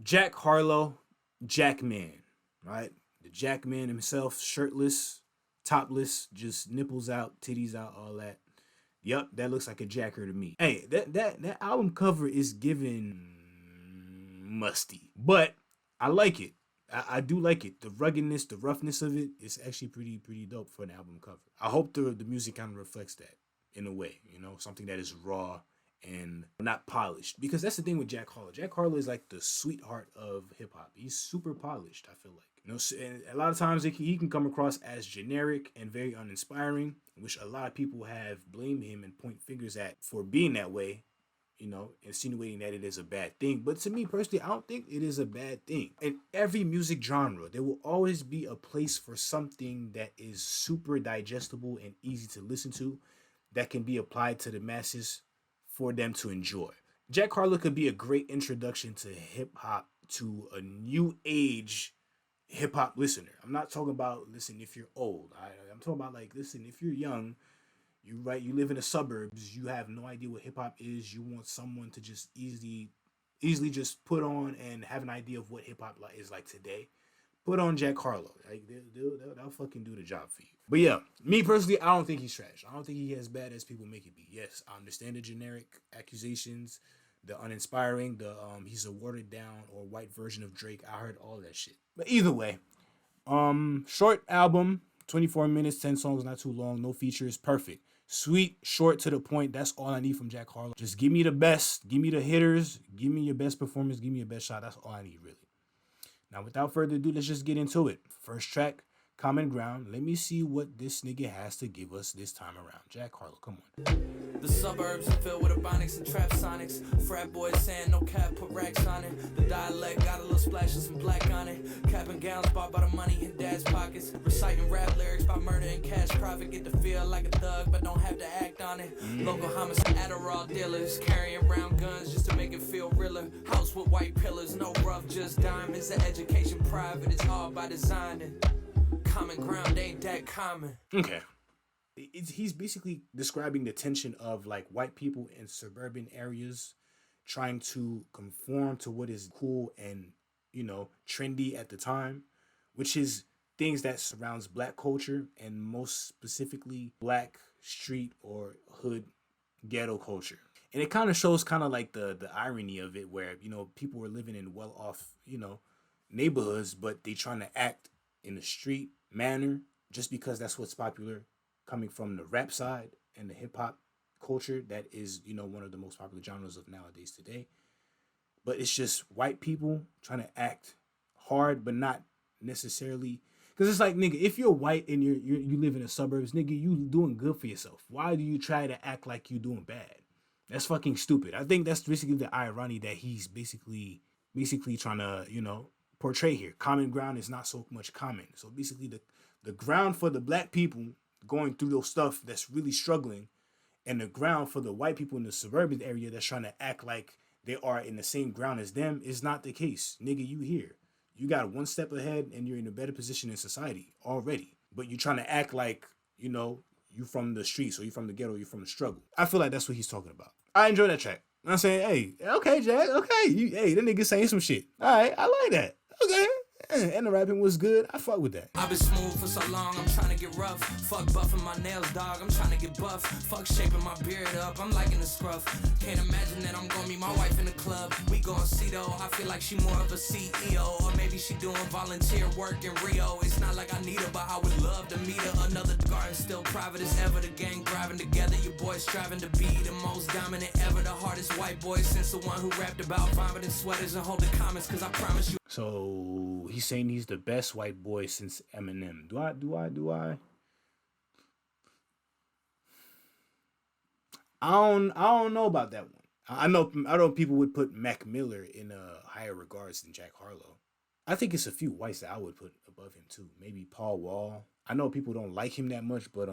Jack Harlow, Jackman, right? The Jackman himself, shirtless, topless, just nipples out, titties out, all that. Yep, that looks like a jacker to me. Hey, that album cover is giving musty, but I like it. I do like it. The ruggedness, the roughness of it is actually pretty dope for an album cover. I hope the music kind of reflects that in a way, something that is raw and not polished. Because that's the thing with Jack Harlow. Jack Harlow is like the sweetheart of hip hop. He's super polished, I feel like. And a lot of times he can come across as generic and very uninspiring, which a lot of people have blamed him and point fingers at for being that way, insinuating that it is a bad thing. But to me personally, I don't think it is a bad thing. In every music genre, there will always be a place for something that is super digestible and easy to listen to that can be applied to the masses for them to enjoy. Jack Harlow could be a great introduction to hip hop to a new age hip hop listener. I'm not talking about listen if you're old. I'm talking about like listen if you're young, you live in the suburbs, you have no idea what hip hop is, you want someone to just easily just put on and have an idea of what hip hop is like today. Put on Jack Harlow. Like they'll fucking do the job for you. But yeah, me personally, I don't think he's trash. I don't think he as bad as people make it be. Yes, I understand the generic accusations, the uninspiring, the he's a watered down or white version of Drake. I heard all that shit. But either way, short album, 24 minutes, 10 songs, not too long, no features, perfect. Sweet, short, to the point. That's all I need from Jack Harlow. Just give me the best. Give me the hitters. Give me your best performance. Give me your best shot. That's all I need, really. Now, without further ado, let's just get into it. First track, Common Ground. Let me see what this nigga has to give us this time around. Jack Harlow, come on. The suburbs are filled with ebonics and trap sonics. Frat boys saying no cap, put racks on it. The dialect got a little splash of some black on it. Cap and gowns bought by the money in dad's pockets. Reciting rap lyrics by murder and cash profit. Get to feel like a thug, but don't have to act on it. Local homicide Adderall dealers carrying around guns just to make it feel realer. House with white pillars, no rough, just diamonds. The education private, it's all by design. And common ground ain't that common. Okay. He's basically describing the tension of like white people in suburban areas trying to conform to what is cool and trendy at the time, which is things that surrounds black culture and most specifically black street or hood ghetto culture. And it kind of shows kind of like the irony of it where people were living in well off neighborhoods, but they trying to act in a street manner just because that's what's popular, coming from the rap side and the hip hop culture that is, one of the most popular genres of nowadays today. But it's just white people trying to act hard, but not necessarily. Because it's like, nigga, if you're white and you live in the suburbs, nigga, you doing good for yourself. Why do you try to act like you doing bad? That's fucking stupid. I think that's basically the irony that he's basically trying to, portray here. Common ground is not so much common. So basically the ground for the black people going through those stuff that's really struggling, and the ground for the white people in the suburban area that's trying to act like they are in the same ground as them is not the case. Nigga, you here. You got one step ahead and you're in a better position in society already. But you're trying to act like, you from the streets or you from the ghetto, you from the struggle. I feel like that's what he's talking about. I enjoy that track. I'm saying, hey, okay, Jack, okay. That nigga saying some shit. All right, I like that. Okay. And the rapping was good. I fuck with that. I've been smooth for so long, I'm trying to get rough. Fuck buffing my nails, dog, I'm trying to get buff. Fuck shaping my beard up, I'm liking the scruff. Can't imagine that I'm gonna meet my wife in the club. We gon' see though, I feel like she more of a CEO. Or maybe she doing volunteer work in Rio. It's not like I need her, but I would love to meet her. Another garden still private as ever. The gang driving together, your boys striving to be the most dominant ever. The hardest white boy since the one who rapped about vomiting sweaters and holding comments. Cause I promise you. So he's saying he's the best white boy since Eminem. Do I? I don't know about that one. I know people would put Mac Miller in higher regards than Jack Harlow. I think it's a few whites that I would put above him too. Maybe Paul Wall. I know people don't like him that much, but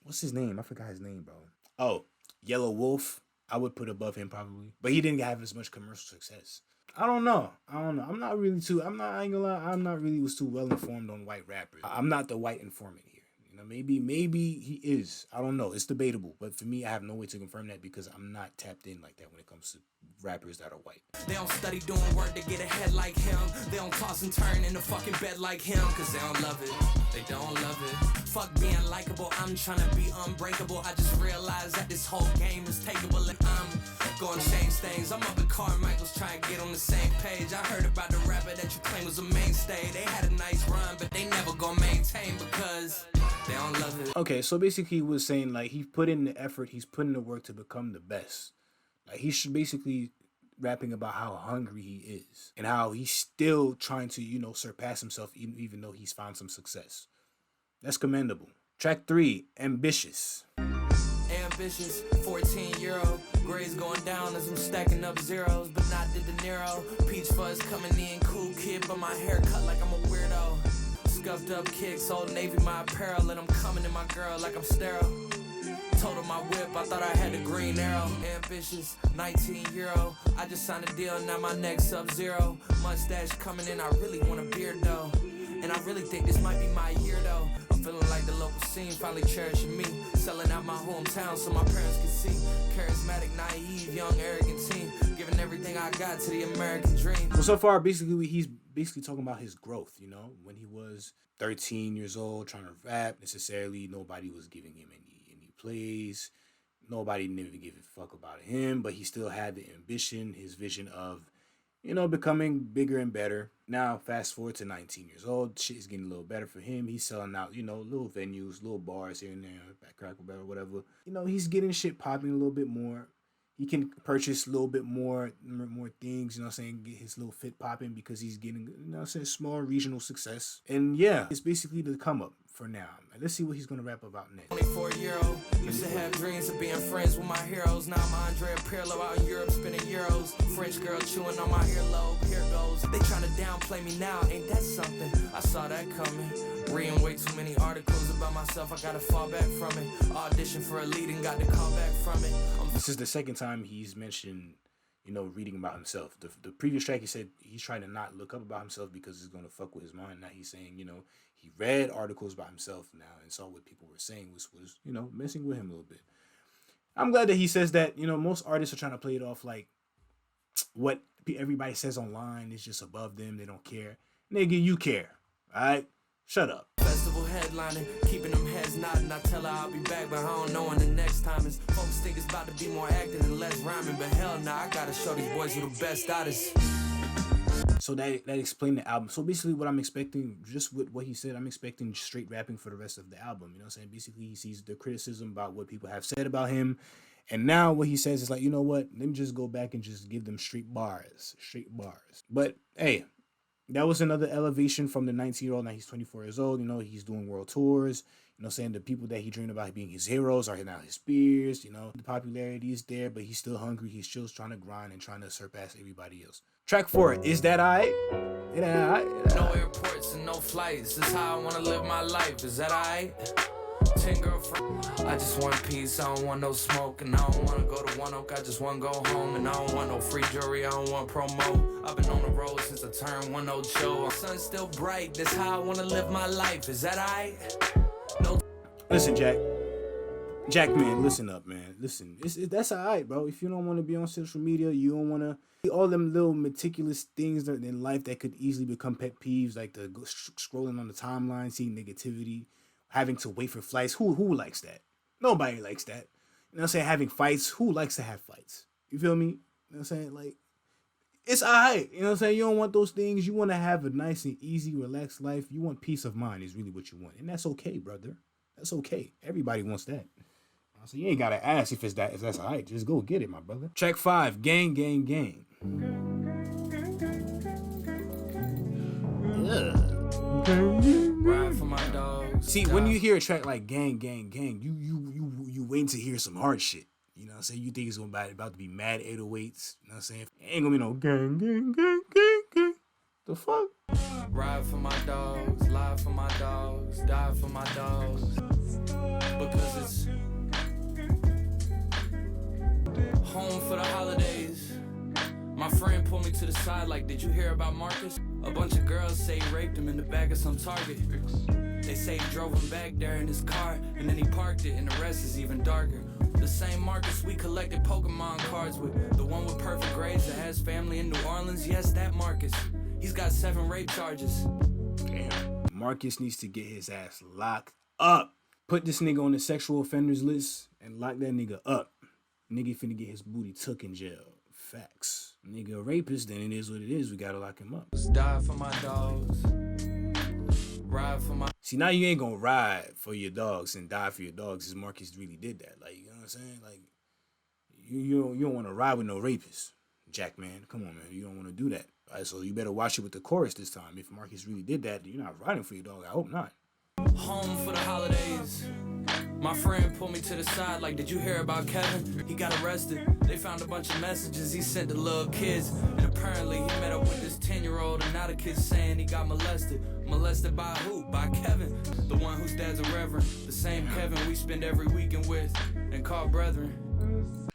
what's his name? I forgot his name, bro. Oh, Yellow Wolf. I would put above him probably, but he didn't have as much commercial success. I don't know. I ain't gonna lie. I'm not really was too well informed on white rappers. I'm not the white informant here. Now, maybe he is. I don't know. It's debatable. But for me, I have no way to confirm that because I'm not tapped in like that when it comes to rappers that are white. They don't study doing work to get ahead like him. They don't toss and turn in the fucking bed like him. Cause they don't love it. They don't love it. Fuck being likable. I'm trying to be unbreakable. I just realized that this whole game is takeable. And I'm gonna change things. I'm up at Carmichael's trying to get on the same page. I heard about the rapper that you claim was a mainstay. They had a nice run, but they never gonna maintain because they don't love it. Okay, so basically he was saying like he put in the effort, he's putting the work to become the best. Like he should basically rapping about how hungry he is and how he's still trying to, you know, surpass himself even though he's found some success. That's commendable. Track 3, Ambitious. Ambitious, 14-year-old. Grades going down as I'm stacking up zeros, but not the De Niro. Peach fuzz coming in, cool kid, but my hair cut like I'm a weirdo. Scuffed up kicks, Old Navy my apparel, and I'm coming in my girl like I'm sterile. Told her my whip, I thought I had a green arrow. Ambitious, 19-year-old. I just signed a deal, now my neck's Sub-Zero. Mustache coming in, I really want a beard though. And I really think this might be my year though. I'm feeling like the local scene finally cherishing me. Selling out my hometown so my parents can see. Charismatic, naive, young, arrogant teen. Giving everything I got to the American dream. Well, so far, basically, he's basically talking about his growth, you know? When he was 13 years old, trying to rap, necessarily, nobody was giving him any plays. Nobody never gave a fuck about him, but he still had the ambition, his vision of, you know, becoming bigger and better. Now, fast forward to 19 years old, shit is getting a little better for him. He's selling out, you know, little venues, little bars here and there, back crackle bar, whatever. You know, he's getting shit popping a little bit more. He can purchase a little bit more things, you know what I'm saying, get his little fit popping because he's getting, you know what I'm saying, small regional success. And yeah, it's basically the come up for now. Let's see what he's going to rap about next. 24-year-old, used to have dreams of being friends with my heroes. Now I'm Andrea Pirlo out in Europe spinning euros. French girl chewing on my earlobe, here goes. They trying to downplay me now, ain't that something? I saw that coming. Reading way too many articles about myself, I gotta fall back from it. Audition for a lead and got to call back from it. This is the second time he's mentioned, you know, reading about himself. The previous track, he said he's trying to not look up about himself because it's going to fuck with his mind. Now he's saying, you know, he read articles about himself now and saw what people were saying was you know, messing with him a little bit. I'm glad that he says that. You know, most artists are trying to play it off like what everybody says online is just above them. They don't care. Nigga, you care. All right? Shut up. Festival headlining, keeping them heads nodding. I tell her I'll be back, but I don't know when the next time is. Folks think it's about to be more acting and less rhyming, but hell nah, I gotta show these boys who the best artists. So that explained the album. So basically what I'm expecting, just with what he said, I'm expecting straight rapping for the rest of the album. You know what I'm saying? Basically, he sees the criticism about what people have said about him. And now what he says is like, you know what? Let me just go back and just give them straight bars. But, hey, that was another elevation from the 19-year-old. Now he's 24 years old. You know, he's doing world tours. You know, saying the people that he dreamed about being his heroes are now his peers. You know, the popularity is there, but he's still hungry. He's still trying to grind and trying to surpass everybody else. Track 4, Is That Ight? No airports and no flights. This is how I want to live my life. Is that Ight? 10 girlfriends. I just want peace. I don't want no smoke. And I don't want to go to One Oak. I just want to go home. And I don't want no free jewelry. I don't want promo. I've been on the road since I turned 1 old show. The sun's still bright. This is how I want to live my life. Is that Ight? No. Listen, Jackman, listen up, man. Listen, that's all right, bro. If you don't want to be on social media, you don't want to all them little meticulous things in life that could easily become pet peeves, like the scrolling on the timeline, seeing negativity, having to wait for flights. Who likes that? Nobody likes that. You know what I'm saying? Having fights. Who likes to have fights? You feel me? You know what I'm saying? Like, it's all right. You know what I'm saying? You don't want those things. You want to have a nice and easy, relaxed life. You want peace of mind is really what you want. And that's okay, brother. That's okay. Everybody wants that. So you ain't gotta ask if that's all right. Just go get it, my brother. Track 5, Gang, Gang, Gang. Ride for my dogs. See, when you hear a track like Gang, Gang, Gang, you waiting to hear some hard shit. You know what I'm saying? You think it's about to be mad 808s. You know what I'm saying? It ain't gonna be no gang, gang, gang, gang, gang. The fuck? Ride for my dogs, lie for my dogs, die for my dogs. Because it's home for the holidays. My friend pulled me to the side like, did you hear about Marcus? A bunch of girls say he raped him in the back of some Target. They say he drove him back there in his car, and then he parked it, and the rest is even darker. The same Marcus we collected Pokemon cards with, the one with perfect grades that has family in New Orleans, yes, that Marcus. He's got 7 rape charges. Damn. Marcus needs to get his ass locked up. Put this nigga on the sexual offenders list and lock that nigga up. Nigga finna get his booty took in jail. Facts. Nigga a rapist, then it is what it is. We gotta lock him up. Die for my dogs. Ride for my... See, now you ain't gonna ride for your dogs and die for your dogs as Marcus really did that. Like, you know what I'm saying? Like, you don't want to ride with no rapist, Jackman. Come on, man. You don't want to do that. All right, so you better watch it with the chorus this time. If Marcus really did that, you're not riding for your dog. I hope not. Home for the holidays. My friend pulled me to the side like, did you hear about Kevin? He got arrested. They found a bunch of messages he sent to little kids. And apparently he met up with this 10-year-old, and now the kid's saying he got molested. Molested by who? By Kevin. The one whose dad's a reverend. The same Kevin we spend every weekend with and call brethren.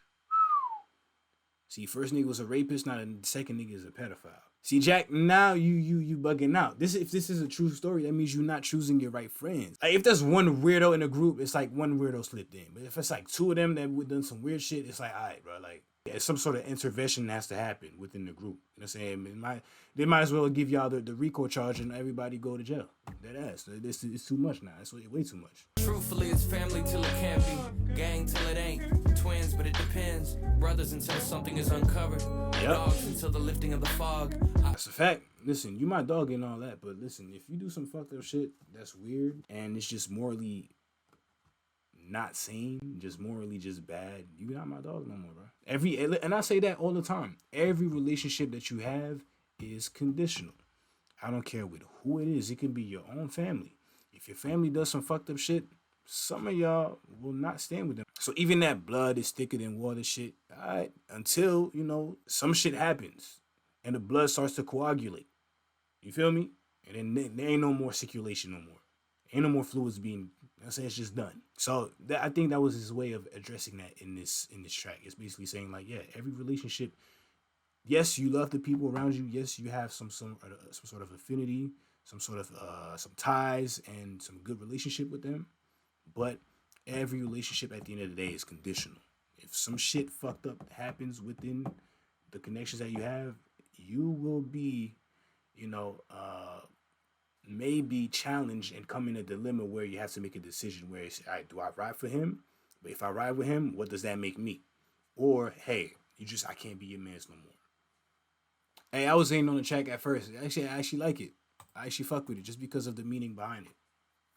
See, first nigga was a rapist, now the second nigga is a pedophile. See, Jack, now you bugging out. If this is a true story, that means you're not choosing your right friends. Like, if there's one weirdo in a group, it's like one weirdo slipped in. But if it's like 2 of them that would done some weird shit, it's like, all right, bro, like, yeah, some sort of intervention has to happen within the group. You know what I'm saying? They might as well give y'all the RICO charge and everybody go to jail. That ass. It's too much now. It's way too much. Truthfully, it's family till it can't be. Gang till it ain't. Twins, but it depends. Brothers until something is uncovered. Yep. Dogs until the lifting of the fog. That's a fact. Listen, you my dog and all that, but listen, if you do some fucked up shit that's weird and it's just morally not sane, just morally just bad, you not my dog no more, bro. And I say that all the time. Every relationship that you have is conditional. I don't care with who it is. It can be your own family. If your family does some fucked up shit, some of y'all will not stand with them. So even that blood is thicker than water shit, all right, until, you know, some shit happens and the blood starts to coagulate. You feel me? And then there ain't no more circulation no more. Ain't no more fluids being, I'm saying, it's just done. So I think that was his way of addressing that in this track. It's basically saying like, yeah, every relationship, yes, you love the people around you. Yes, you have some sort of affinity, some sort of some ties and some good relationship with them. But every relationship at the end of the day is conditional. If some shit fucked up happens within the connections that you have, you will be, you know, maybe challenged and come in a dilemma where you have to make a decision where it's, all right, do I ride for him? But if I ride with him, what does that make me? Or, hey, I can't be your man's no more. Hey, I was hating on the track at first. I actually like it. I actually fuck with it just because of the meaning behind it.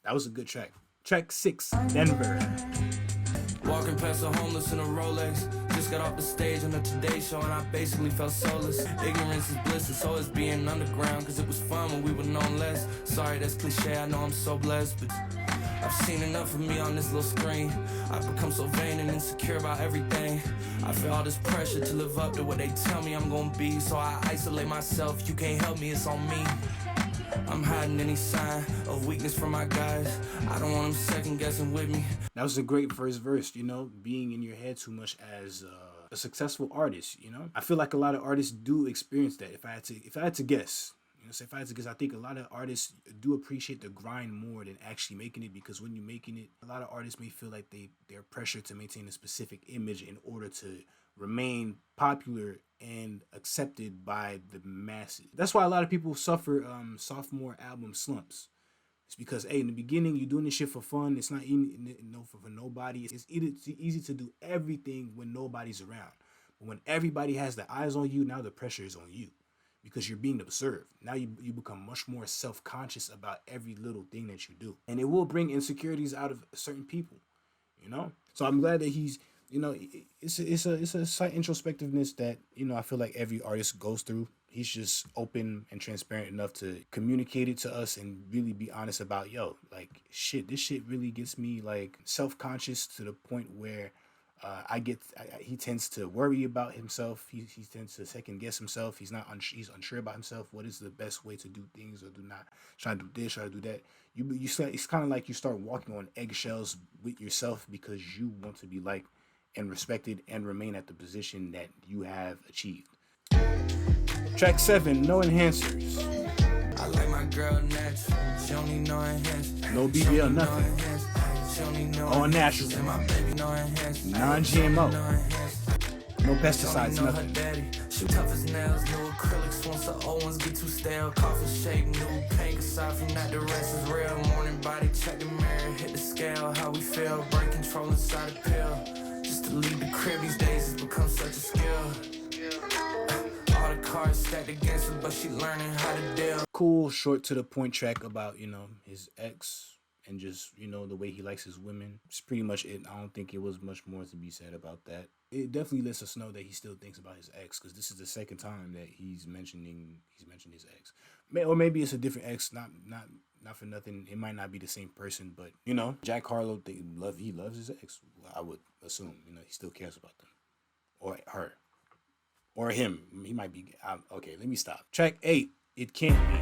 That was a good track. Track 6, Denver. Walking past the homeless in a Rolex. Just got off the stage on the Today Show and I basically felt soulless. Ignorance is bliss, and so is being underground. Cause it was fun when we were known less. Sorry, that's cliche, I know I'm so blessed. But I've seen enough of me on this little screen. I've become so vain and insecure about everything. I feel all this pressure to live up to what they tell me I'm gonna be. So I isolate myself, you can't help me, it's on me. I'm hiding any sign of weakness from my guys. I don't want them second guessing with me. That was a great first verse, you know, being in your head too much as a successful artist, you know. I feel like a lot of artists do experience that. If I had to guess, you know, so if I had to guess, I think a lot of artists do appreciate the grind more than actually making it, because when you're making it, a lot of artists may feel like they're pressured to maintain a specific image in order to remain popular and accepted by the masses. That's why a lot of people suffer sophomore album slumps. It's because, hey, in the beginning, you're doing this shit for fun. It's not for nobody. It's easy to do everything when nobody's around. But when everybody has their eyes on you, now the pressure is on you because you're being observed. Now you become much more self-conscious about every little thing that you do. And it will bring insecurities out of certain people, you know? So I'm glad that he's, you know, it's a slight introspectiveness that, you know, I feel like every artist goes through. He's just open and transparent enough to communicate it to us and really be honest about, yo, like, shit, this shit really gets me, like, self-conscious to the point where he tends to worry about himself. He tends to second guess himself. He's unsure about himself. What is the best way to do things or do not? Should I do this? Should I do that? It's kind of like you start walking on eggshells with yourself because you want to be liked and respected and remain at the position that you have achieved. Track 7, No Enhancers. I like my girl natural. She don't need no enhance. No BBL, nothing. She don't need no All natural. and my baby no enhance. Non-GMO. No enhance. No pesticides, Know her nothing. daddy. She tough as nails, new acrylics. Once the old ones get too stale, coffee shape, new paint. Aside from that, the rest is real. Morning body, check the mirror, hit the scale. How we feel, break control inside a pill. Just to leave the crib these days has become such a skill. All the cards stacked against her, but she learning how to deal. Cool, short to the point track about, you know, his ex and just, you know, the way he likes his women. It's pretty much it. I don't think it was much more to be said about that. It definitely lets us know that he still thinks about his ex, because this is the second time that he's mentioned his ex. Or maybe it's a different ex, not for nothing. It might not be the same person, but, you know, Jack Harlow, he loves his ex. I would assume, you know, he still cares about them. Or her. Or him. He might be, okay, let me stop. Track 8, It Can't Be.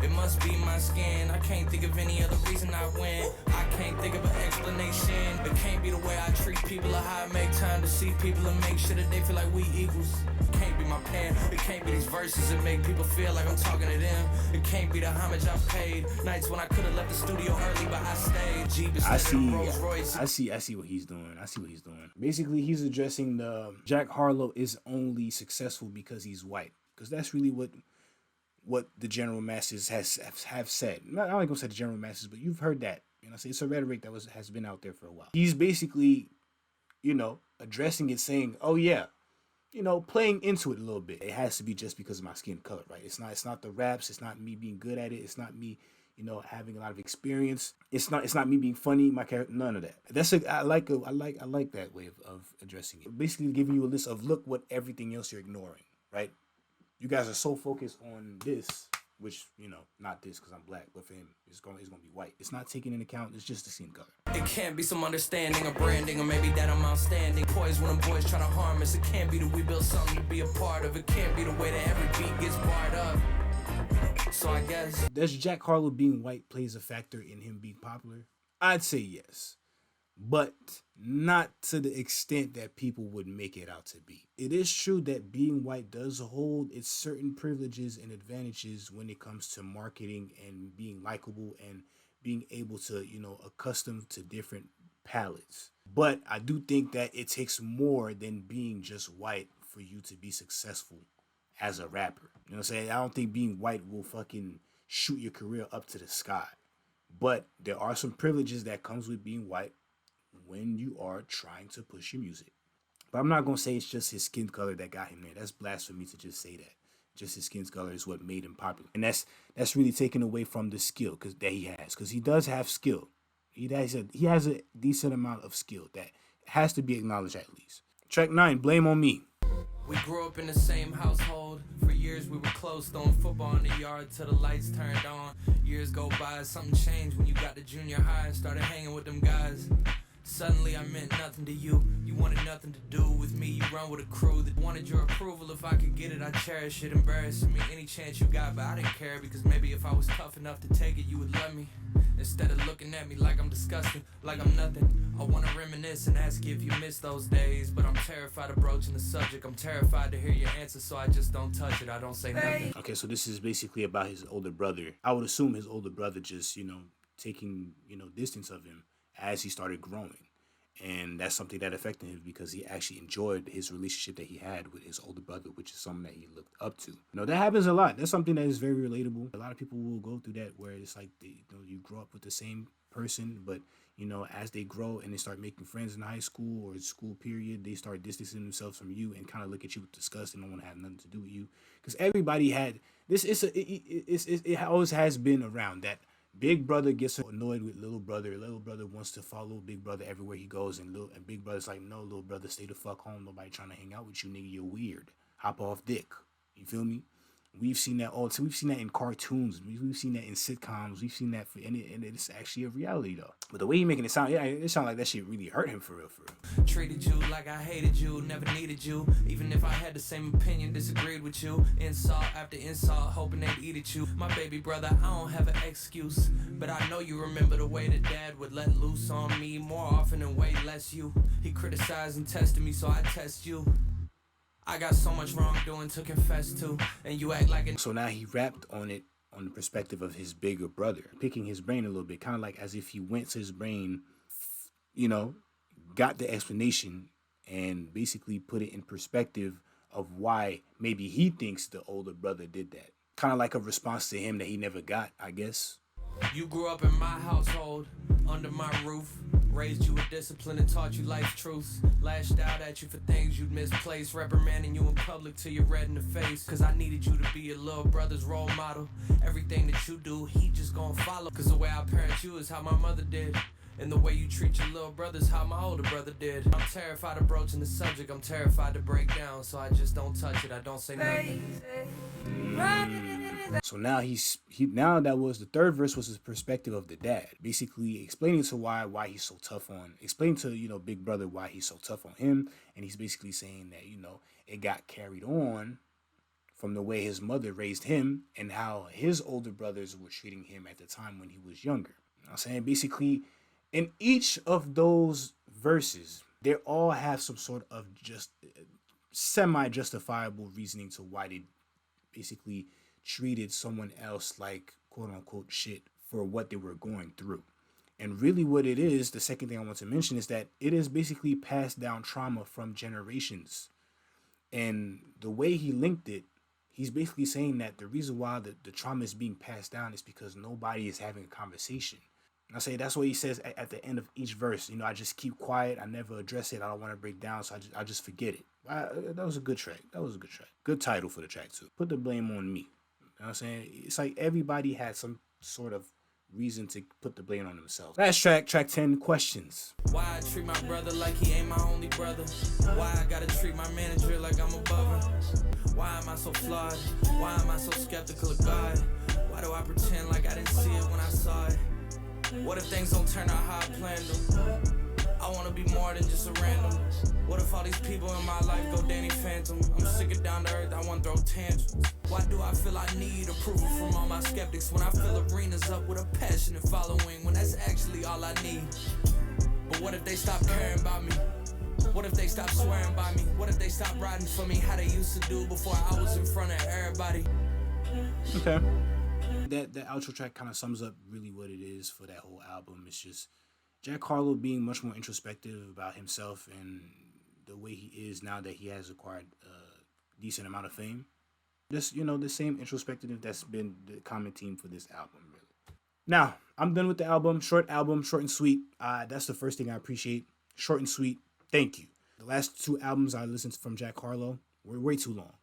It must be my skin. I can't think of any other reason I win. I can't think of an explanation. It can't be the way I treat people or how I make time to see people and make sure that they feel like we equals. It can't be my pen. It can't be these verses that make people feel like I'm talking to them. It can't be the homage I've paid. Nights when I could have left the studio early, but I stayed. Jeep I see what he's doing. Basically, he's addressing the Jack Harlow is only successful because he's white. Because that's really what the general masses have said. Not only gonna say the general masses, but you've heard that. You know, it's a rhetoric that has been out there for a while. He's basically, you know, addressing it, saying, "Oh yeah, you know, playing into it a little bit. It has to be just because of my skin color, right? It's not the raps. It's not me being good at it. It's not me, you know, having a lot of experience. It's not me being funny. My character, none of that. I like that way of addressing it. Basically, giving you a list of look what everything else you're ignoring, right? You guys are so focused on this, which, you know, not this because I'm black, but for him, it's gonna be white. It's not taking into account. It's just the skin color. It can't be some understanding or branding, or maybe that I'm outstanding. Poised when them boys try to harm us. It can't be that we built something to be a part of. It can't be the way that every beat gets barred up. So I guess. Does Jack Harlow being white plays a factor in him being popular? I'd say yes, but not to the extent that people would make it out to be. It is true that being white does hold its certain privileges and advantages when it comes to marketing and being likable and being able to, you know, accustomed to different palettes. But I do think that it takes more than being just white for you to be successful as a rapper. You know what I'm saying? I don't think being white will fucking shoot your career up to the sky. But there are some privileges that comes with being white when you are trying to push your music. But I'm not going to say it's just his skin color that got him there. That's blasphemy to just say that. Just his skin color is what made him popular. And that's really taken away from the skill that he has. Because he does have skill. He has a decent amount of skill that has to be acknowledged at least. Track 9, Blame on Me. We grew up in the same household. For years we were close, throwing football in the yard till the lights turned on. Years go by, something changed when you got to junior high and started hanging with them guys. Suddenly I meant nothing to you. You wanted nothing to do with me. You run with a crew that wanted your approval. If I could get it, I'd cherish it. Embarrassing me any chance you got, but I didn't care, because maybe if I was tough enough to take it, you would love me. Instead of looking at me like I'm disgusting, like I'm nothing, I wanna reminisce and ask you if you miss those days. But I'm terrified of broaching the subject. I'm terrified to hear your answer, so I just don't touch it. I don't say nothing. Okay, so this is basically about his older brother. I would assume his older brother just, you know, taking, you know, distance of him as he started growing. And that's something that affected him because he actually enjoyed his relationship that he had with his older brother, which is something that he looked up to. You know, that happens a lot. That's something that is very relatable. A lot of people will go through that where it's like, you grow up with the same person, but, you know, as they grow and they start making friends in high school or school period, they start distancing themselves from you and kind of look at you with disgust and don't want to have nothing to do with you. Because everybody had this. It always has been around that. Big brother gets annoyed with little brother. Little brother wants to follow big brother everywhere he goes. And big brother's like, no, little brother, stay the fuck home. Nobody trying to hang out with you, nigga. You're weird. Hop off dick. You feel me? We've seen that all. We've seen that in cartoons. We've seen that in sitcoms. We've seen that and it's actually a reality though. But the way he making it sound, yeah, it sounds like that shit really hurt him for real. Treated you like I hated you, never needed you. Even if I had the same opinion, disagreed with you. Insult after insult, hoping they'd eat at you. My baby brother, I don't have an excuse, but I know you remember the way that dad would let loose on me more often and way less you. He criticized and tested me, so I test you. I got so much wrongdoing to confess to, and you act like it. So now he rapped on it on the perspective of his bigger brother, picking his brain a little bit, kind of like as if he went to his brain, you know, got the explanation and basically put it in perspective of why maybe he thinks the older brother did that. Kind of like a response to him that he never got, I guess. You grew up in my household, under my roof. Raised you with discipline and taught you life's truths. Lashed out at you for things you'd misplaced. Reprimanding you in public till you're red in the face. Cause I needed you to be your little brother's role model. Everything that you do, he just gonna follow. Cause the way I parent you is how my mother did. And the way you treat your little brother's how my older brother did. I'm terrified of broaching the subject, I'm terrified to break down. So I just don't touch it, I don't say nothing. So now now that was the third verse was his perspective of the dad, basically explaining to why he's so tough on, explaining to big brother why he's so tough on him, and he's basically saying that it got carried on from the way his mother raised him and how his older brothers were treating him at the time when he was younger. I'm saying basically in each of those verses, they all have some sort of just semi-justifiable reasoning to why they basically treated someone else like quote unquote shit for what they were going through. And really what it is, the second thing I want to mention is that it is basically passed down trauma from generations. And the way he linked it, he's basically saying that the reason why the trauma is being passed down is because nobody is having a conversation. And I say that's what he says at the end of each verse. I just keep quiet. I never address it. I don't want to break down, so I just forget it. That was a good track. Good title for the track too. Put the blame on me. You know what I'm saying? It's like everybody had some sort of reason to put the blame on themselves. Last track 10, Questions. Why I treat my brother like he ain't my only brother? Why I gotta treat my manager like I'm above her? Why am I so flawed? Why am I so skeptical of God? Why do I pretend like I didn't see it when I saw it? What if things don't turn out how I planned them? I wanna be more than just a random. What if all these people in my life go Danny Phantom? I'm sick of down to earth, I wanna throw tantrums. Why do I feel I need approval from all my skeptics when I fill arenas up with a passionate following when that's actually all I need? But what if they stop caring about me? What if they stop swearing by me? What if they stop riding for me how they used to do before I was in front of everybody? Okay. That outro track kind of sums up really what it is for that whole album. It's just Jack Harlow being much more introspective about himself and the way he is now that he has acquired a decent amount of fame. Just, the same introspective that's been the common theme for this album, really. Now, I'm done with the album. Short and sweet. That's the first thing I appreciate. Short and sweet. Thank you. The last two albums I listened to from Jack Harlow were way too long.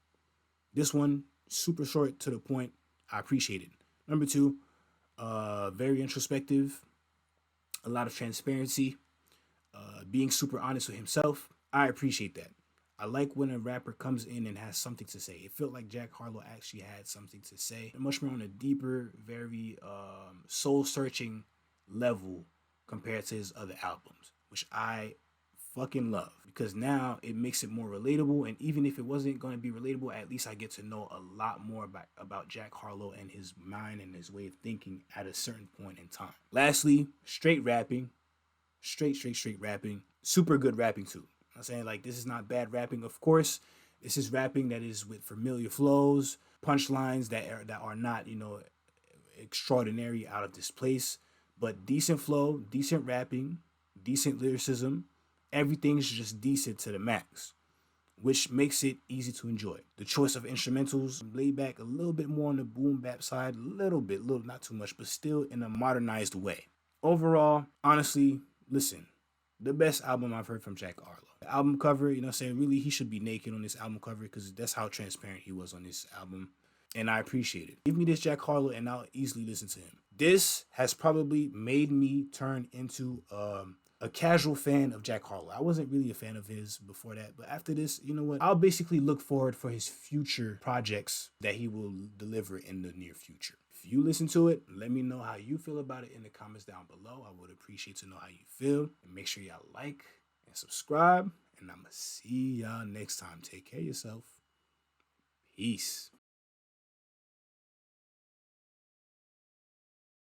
This one, super short, to the point. I appreciate it. Number two, very introspective. A lot of transparency, being super honest with himself. I appreciate that. I like when a rapper comes in and has something to say. It felt like Jack Harlow actually had something to say, much more on a deeper, very soul-searching level compared to his other albums, which I fucking love because now it makes it more relatable. And even if it wasn't going to be relatable, at least I get to know a lot more about Jack Harlow and his mind and his way of thinking at a certain point in time. Lastly, straight rapping, straight rapping, super good rapping too. I'm saying, like, this is not bad rapping. Of course, this is rapping that is with familiar flows, punchlines that are not, extraordinary, out of this place, but decent flow, decent rapping, decent lyricism. Everything's just decent to the max, which makes it easy to enjoy. The choice of instrumentals, laid back a little bit more on the boom bap side, little, not too much, but still in a modernized way. Overall, honestly, listen, the best album I've heard from Jack Harlow. The album cover, really he should be naked on this album cover because that's how transparent he was on this album. And I appreciate it. Give me this Jack Harlow and I'll easily listen to him. This has probably made me turn into a casual fan of Jack Harlow. I wasn't really a fan of his before that, but after this, you know what? I'll basically look forward for his future projects that he will deliver in the near future. If you listen to it, let me know how you feel about it in the comments down below. I would appreciate to know how you feel. And make sure y'all like and subscribe. And I'ma see y'all next time. Take care of yourself. Peace.